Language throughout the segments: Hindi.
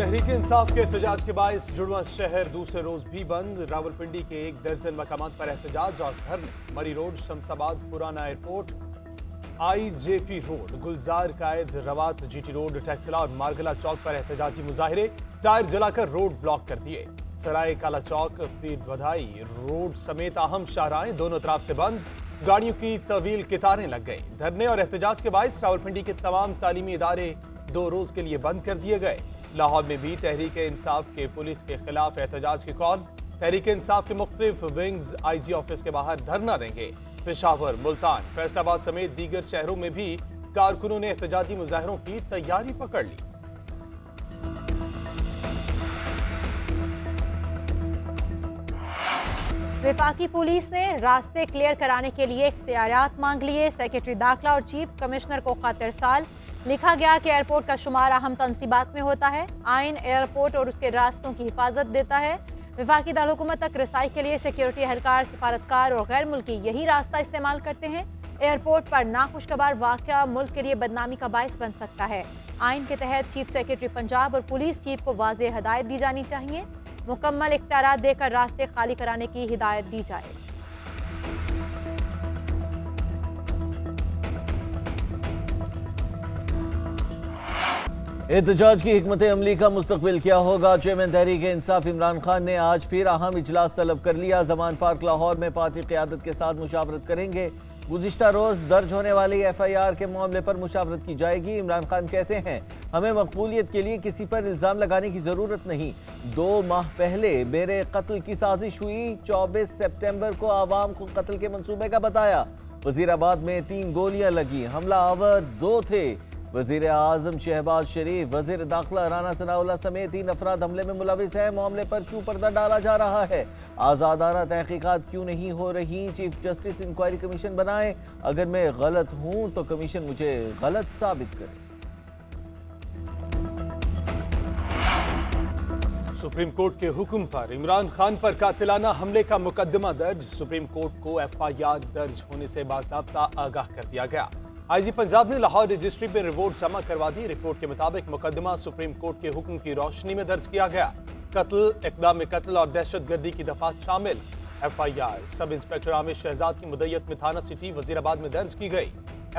तहरीक इंसाफ के एहतजाज के बायस जुड़वा शहर दूसरे रोज भी बंद। रावलपिंडी के 1 दर्जन मकामात पर एहतजाज और धरने। मरी रोड, शमशाबाद, पुराना एयरपोर्ट, IJP रोड, गुलजार कायद, रवात, GT रोड, टैक्सिला और मारगला चौक पर एहतजाजी मुजाहिरे। टायर जलाकर रोड ब्लॉक कर दिए। सराय काला चौक, पीर बधाई रोड समेत अहम शाहराहें दोनों तरफ से बंद। गाड़ियों की तवील कतारें लग गई। धरने और एहतजाज के बायस रावलपिंडी के तमाम तालीमी इदारे 2 रोज के लिए बंद कर दिए गए। लाहौर में भी तहरीक इंसाफ के पुलिस के खिलाफ एहतजाज की कॉल। तहरीक इंसाफ के मुख्तलिफ विंग्स IG ऑफिस के बाहर धरना देंगे। पेशावर, मुल्तान, फैसलाबाद समेत दीगर शहरों में भी कारकुनों ने एहतजाजी मुजाहरों की तैयारी पकड़ ली। वफाकी पुलिस ने रास्ते क्लियर कराने के लिए इख्तियारात मांग लिए। सेक्रेटरी दाखिला और चीफ कमिश्नर को खत इरसाल। लिखा गया कि एयरपोर्ट का शुमार अहम तनसीबात में होता है। आइन एयरपोर्ट और उसके रास्तों की हिफाजत देता है। वफाकी दारकूमत तक रसाई के लिए सिक्योरिटी एहलकार, सिफारतकार और गैर मुल्की यही रास्ता इस्तेमाल करते हैं। एयरपोर्ट पर नाखुशगवार वाक़या मुल्क के लिए बदनामी का बायस बन सकता है। आइन के तहत चीफ सेक्रेटरी पंजाब और पुलिस चीफ को वाज़ेह हदायत दी जानी चाहिए। मुकम्मल इख्तियारात देकर रास्ते खाली कराने की हिदायत दी जाए। एहतजाज की हिकमत अमली का मुस्तकबिल क्या होगा? चेयरमैन तहरीक इंसाफ इमरान खान ने आज फिर अहम इजलास तलब कर लिया। जमान पार्क लाहौर में पार्टी क़यादत के साथ मुशावरत करेंगे। गुज़िश्ता रोज दर्ज होने वाली FIR के मामले पर मुशावरत की जाएगी। इमरान खान कहते हैं, हमें मकबूलियत के लिए किसी पर इल्ज़ाम लगाने की ज़रूरत नहीं। 2 माह पहले मेरे कत्ल की साजिश हुई। 24 सितंबर को आवाम को कत्ल के मंसूबे का बताया। वजीराबाद में 3 गोलियां लगी। हमला आवर 2 थे। वजीर आजम शहबाज शरीफ, वजीर दाखिला राना सनाउल्लाह समेत 3 अफराद हमले में मुलविस हैं। मामले पर क्यों पर्दा डाला जा रहा है? आज़ादाना तहकीकात क्यों नहीं हो रही? चीफ जस्टिस इंक्वायरी कमीशन बनाए। अगर मैं गलत हूं तो कमीशन मुझे गलत साबित करे। सुप्रीम कोर्ट के हुक्म पर इमरान खान पर कातिलाना हमले का मुकदमा दर्ज। सुप्रीम कोर्ट को FIR दर्ज होने से बाकायदा आगाह कर दिया गया। IG पंजाब ने लाहौर रजिस्ट्री में रिपोर्ट जमा करवा दी। रिपोर्ट के मुताबिक मुकदमा सुप्रीम कोर्ट के हुक्म की रोशनी में दर्ज किया गया। कत्ल, इक़दाम कत्ल और दहशतगर्दी की दफात शामिल। FIR sub inspector Aamir Shahzad की मुद्दत में थाना सिटी वजीराबाद में दर्ज की गई।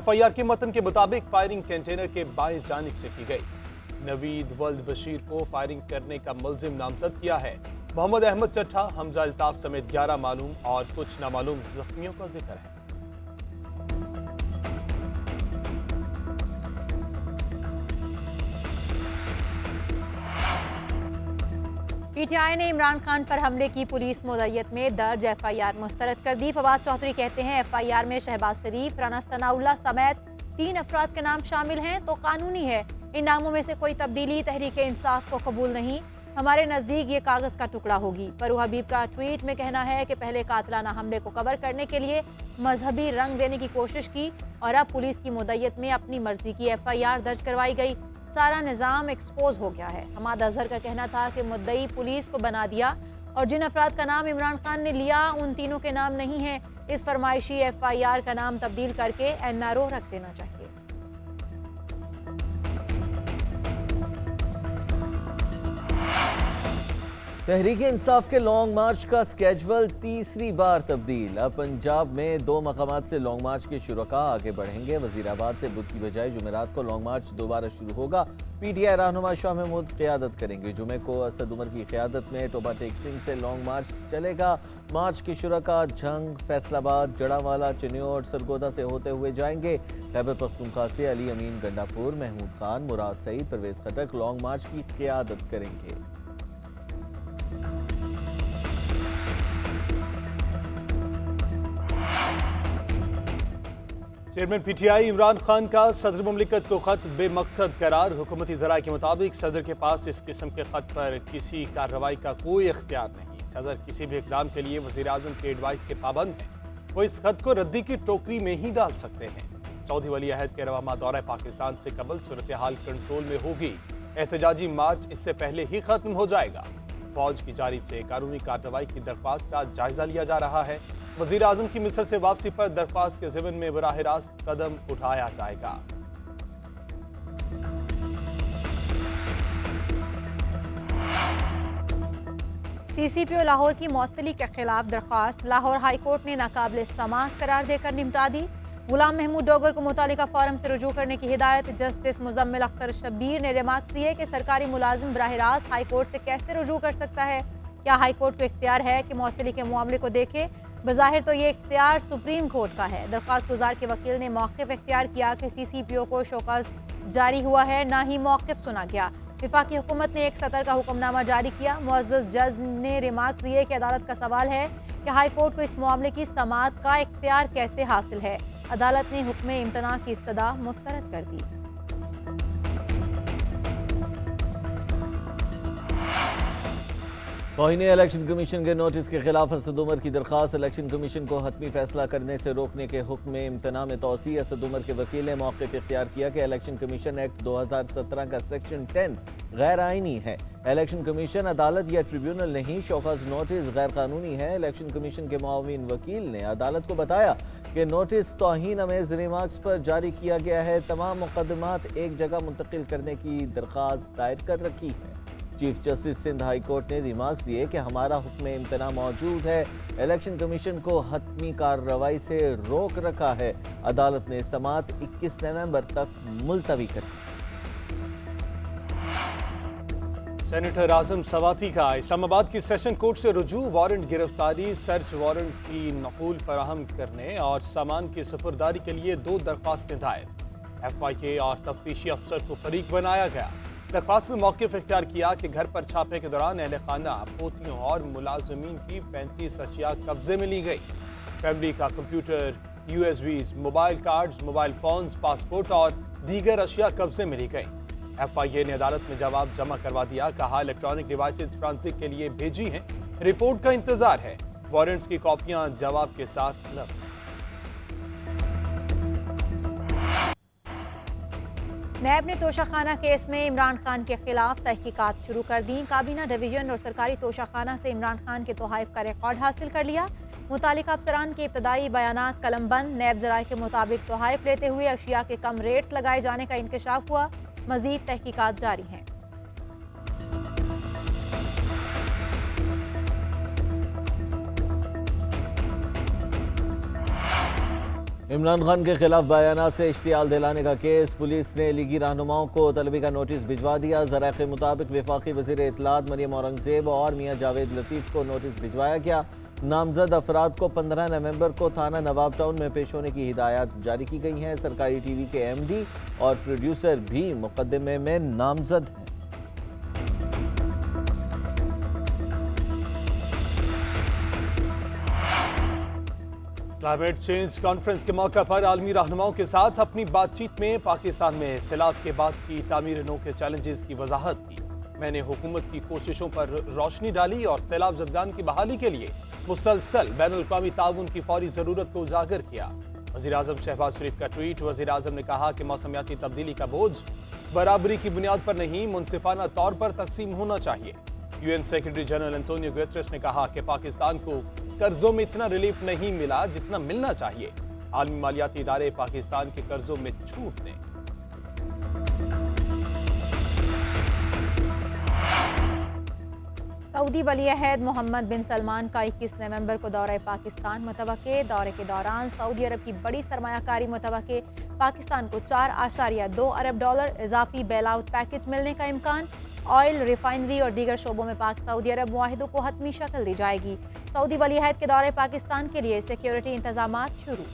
FIR के मतन के मुताबिक फायरिंग कंटेनर के बाएं जानिब से की गई। नवीद वल्द बशीर को फायरिंग करने का मुल्जिम नामजद किया है। मोहम्मद अहमद चट्ठा, हमजा अल्ताफ समेत 11 मालूम और कुछ नामालूम जख्मियों का जिक्र है। PTI ने इमरान खान पर हमले की पुलिस मुद्दत में दर्ज FIR मुस्तरद कर दी। फवाद चौधरी कहते हैं, FIR में शहबाज शरीफ, राना सनाउल्लाह समेत 3 अफराद के नाम शामिल हैं तो कानूनी है। इन नामों में से कोई तब्दीली तहरीक इंसाफ को कबूल नहीं। हमारे नज़दीक ये कागज़ का टुकड़ा होगी। फरू हबीब का ट्वीट में कहना है कि पहले कातिलाना हमले को कवर करने के लिए मजहबी रंग देने की कोशिश की और अब पुलिस की मुद्दत में अपनी मर्जी की FIR दर्ज करवाई गई। सारा निज़ाम एक्सपोज हो गया है। हमाद अजहर का कहना था कि मुद्दई पुलिस को बना दिया और जिन अफराद का नाम इमरान खान ने लिया उन तीनों के नाम नहीं है। इस फरमाइशी FIR का नाम तब्दील करके NRO रख देना चाहिए। तहरीक इंसाफ के लॉन्ग मार्च का स्केड्यूल तीसरी बार तब्दील। अब पंजाब में 2 मकामात से लॉन्ग मार्च के शुरका आगे बढ़ेंगे। वजीराबाद से बुध की बजाय जुमेरात को लॉन्ग मार्च दोबारा शुरू होगा। PTI रहनुमा शाह महमूद क़यादत करेंगे। जुमे को असद उमर की क़यादत में टोबा टेक सिंह से लॉन्ग मार्च चलेगा। मार्च के शुरका झंग, फैसलाबाद, जड़ावाला, चिन्योर, सरगोदा से होते हुए जाएंगे। खैबर पख्तूनख्वा से अली अमीन गंडापुर, महमूद खान, मुराद सईद, परवेज खटक लॉन्ग मार्च की क़यादत करेंगे। चेयरमैन PTI इमरान खान का सदर मुमलिकत को खत बेमकसद करार। हुकूमती ज़राए के मुताबिक सदर के पास इस किस्म के खत पर किसी कार्रवाई का कोई इख्तियार नहीं। सदर किसी भी इक़दाम के लिए वज़ीर आज़म के एडवाइस के पाबंद हैं। वो इस खत को रद्दी की टोकरी में ही डाल सकते हैं। सऊदी वली अहद के रवामा दौरा पाकिस्तान से कबल सूरत हाल कंट्रोल में होगी। एहतजाजी मार्च इससे पहले ही खत्म हो जाएगा। फौज की जानिब से कानूनी कार्रवाई की दरख्वास्त का जायजा लिया जा रहा है। वज़ीर आज़म की मिस्र से वापसी पर दरख्वास्त के ज़िम्न में बराह रास्त कदम उठाया जाएगा। CCPO लाहौर की मौतली के खिलाफ दरख्वास्त लाहौर हाई कोर्ट ने नाकाबिल समाअत करार देकर निपटा दी। गुलाम महमूद डोगर को मुतालिका फॉरम से रुजू करने की हिदायत। जस्टिस मुजम्मिल अख्तर शब्बीर ने रिमार्क्स दिए कि सरकारी मुलाजिम बराह रास्त हाई कोर्ट से कैसे रुजू कर सकता है। क्या हाई कोर्ट को इख्तियार है कि मौतली के मामले को देखे? बज़ाहिर तो ये इख्तियार सुप्रीम कोर्ट का है। दरख्वास्त गुजार के वकील ने मौक़िफ़ इख्तियार किया कि CCPO को शोकस जारी हुआ है, ना ही मौक़िफ़ सुना गया। वफाकी हुकूमत ने एक सतर का हुक्मनामा जारी किया। मुअज़्ज़ज़ जज ने रिमार्क्स दिए कि अदालत का सवाल है कि हाई कोर्ट को इस मामले की समाअत का इख्तियार कैसे हासिल है। अदालत ने हुक्म इम्तना की इस्तदा मुस्तरद कर दी। तौहीन इलेक्शन कमीशन के नोटिस के खिलाफ असद उमर की दरख्वास्त। इलेक्शन कमीशन को हतमी फैसला करने से रोकने के हुक्म में इम्तना में तोसी। असद उमर के वकील ने मौक़िफ़ इख्तियार किया कि इलेक्शन कमीशन एक्ट 2017 का सेक्शन 10 गैर आइनी है। इलेक्शन कमीशन अदालत या ट्रिब्यूनल नहीं, शोकस नोटिस गैर कानूनी है। इलेक्शन कमीशन के मुआविन वकील ने अदालत को बताया कि नोटिस तौहीन अमेज रिमार्क्स पर जारी किया गया है। तमाम मुकदमात एक जगह मुंतकिल करने की दरख्वास्त दायर कर रखी है। Chief justice Sindh high court ने रिमार्क्स दिए कि हमारा हुक्म इम्तना मौजूद है। इलेक्शन कमीशन को हतमी कार्रवाई से रोक रखा है। अदालत ने समाअत 21 नवंबर तक मुलतवी कर दी। सेनेटर आजम सवाती का इस्लामाबाद की सेशन कोर्ट से रुजू। वारंट गिरफ्तारी, सर्च वारंट की नकूल फराहम करने और सामान की सुपुर्दारी के लिए 2 दरख्वास्तें दायर। FIK और तफ्तीशी अफसर को फरीक बनाया गया। दरख्वास्त में मौक़िफ़ इख्तियार किया कि घर पर छापे के दौरान अहले खाना, पोतियों और मुलाजमीन की 35 अशिया कब्जे में ली गई। फैमिली का computer, USBs, mobile cards, mobile phones, passport और दीगर अशिया कब्जे में ली गई। FIA ने अदालत में जवाब जमा करवा दिया। कहा इलेक्ट्रॉनिक डिवाइसेज फ्रांसिक के लिए भेजी हैं, रिपोर्ट का इंतजार है। वारंट्स की कॉपियां जवाब के साथ तलब। नैब ने तोशाखाना केस में इमरान खान के खिलाफ तहकीकात शुरू कर दी। काबीना डिवीजन और सरकारी तोशाखाना से इमरान खान के तोहाइफ का रिकॉर्ड हासिल कर लिया। मुतालिका अफसरान के इब्तदाई बयानात कलमबंद। नैब ज़राए के मुताबिक तोहाइफ लेते हुए अशिया के कम रेट्स लगाए जाने का इंकशाफ हुआ। मजीद तहकीकात जारी हैं। इमरान खान के खिलाफ बयानात से इश्तियाल दिलाने का केस। पुलिस ने लीगी रहनुमाओं को तलबी का नोटिस भिजवा दिया। ज़राए के मुताबिक वफाकी वज़ीर इत्तलात मरियम औरंगज़ेब और मियाँ जावेद लतीफ़ को नोटिस भिजवाया गया। नामजद अफराद को 15 नवंबर को थाना नवाब टाउन में पेश होने की हिदायत जारी की गई हैं। सरकारी TV के MD और प्रोड्यूसर भी मुकदमे में नामजद हैं। क्लाइमेट चेंज कॉन्फ्रेंस के मौके पर आलमी रहनुमाओं के साथ अपनी बातचीत में पाकिस्तान में सैलाब के बाद की तामीर नो के चैलेंजेस की वजाहत की। मैंने हुकूमत की कोशिशों पर रोशनी डाली और सैलाब जदगान की बहाली के लिए मुसलसल बैनुल-अक़वामी ताउन की फौरी जरूरत को उजागर किया। वज़ीर आज़म शहबाज शरीफ का ट्वीट। वज़ीर आज़म ने कहा कि मौसमियाती तब्दीली का बोझ बराबरी की बुनियाद पर नहीं, मुनसिफाना तौर पर तकसीम होना चाहिए। UN secretary general Antonio Guterres ने कहा कि पाकिस्तान को कर्जों में इतना रिलीफ नहीं मिला जितना मिलना चाहिए। आलमी मालियाती इदारे पाकिस्तान के कर्जों में छूट दें। सऊदी वली अहद मोहम्मद बिन सलमान का 21 नवंबर को दौरा पाकिस्तान मुतवक्के। दौरे के दौरान सऊदी अरब की बड़ी सरमायाकारी मुतवक्के। पाकिस्तान को $4.2 अरब इजाफी बेल आउट पैकेज मिलने का इम्कान। ऑयल, रिफाइनरी और दीगर शोबों में पाक सऊदी अरब मुआहिदों को हतमी शक्ल दी जाएगी। सऊदी वली अहद के दौरे पाकिस्तान के लिए सिक्योरिटी इंतजामात शुरू।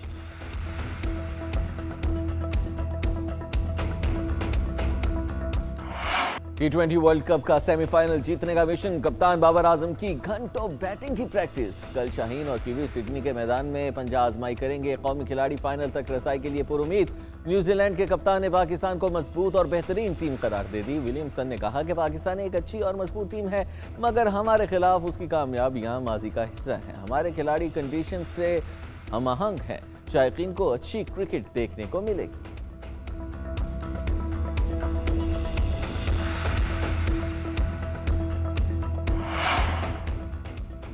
T20 वर्ल्ड कप का सेमीफाइनल जीतने का मिशन। कप्तान बाबर आजम की घंटों बैटिंग की प्रैक्टिस। कल शाहीन और कीवी सिडनी के मैदान में पंजा आजमाई करेंगे। कौमी खिलाड़ी फाइनल तक रसाई के लिए पुरुमीद। न्यूजीलैंड के कप्तान ने पाकिस्तान को मजबूत और बेहतरीन टीम करार दे दी। विलियमसन ने कहा कि पाकिस्तान एक अच्छी और मजबूत टीम है, मगर हमारे खिलाफ उसकी कामयाबियां माजी का हिस्सा हैं। हमारे खिलाड़ी कंडीशन से हमआहंग हैं। शायकीन को अच्छी क्रिकेट देखने को मिलेगी।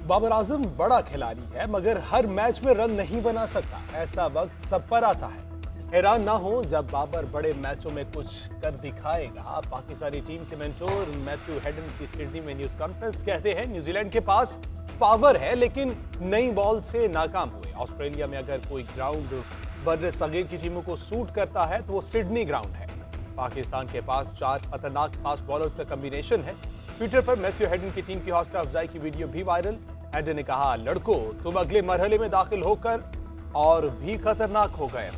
बाबर आजम बड़ा खिलाड़ी है, मगर हर मैच में रन नहीं बना सकता। ऐसा वक्त सब पर आता है। हैरान ना हो जब बाबर बड़े मैचों में कुछ कर दिखाएगा। पाकिस्तानी टीम के मेंटोर मैथ्यू हेडन की सिडनी में न्यूज कॉन्फ्रेंस कहते हैं न्यूजीलैंड के पास पावर है लेकिन नई बॉल से नाकाम हुए। ऑस्ट्रेलिया में अगर कोई ग्राउंड बर्रे सगीर की टीमों को सूट करता है तो वो सिडनी ग्राउंड है। पाकिस्तान के पास 4 खतरनाक फास्ट बॉलर्स का कॉम्बिनेशन है। ट्विटर पर मैथ्यू हेडन की टीम की हौसला अफजाई की वीडियो भी वायरल। हेडन ने कहा, लड़कों तुम अगले मरहले में दाखिल होकर और भी खतरनाक हो गए।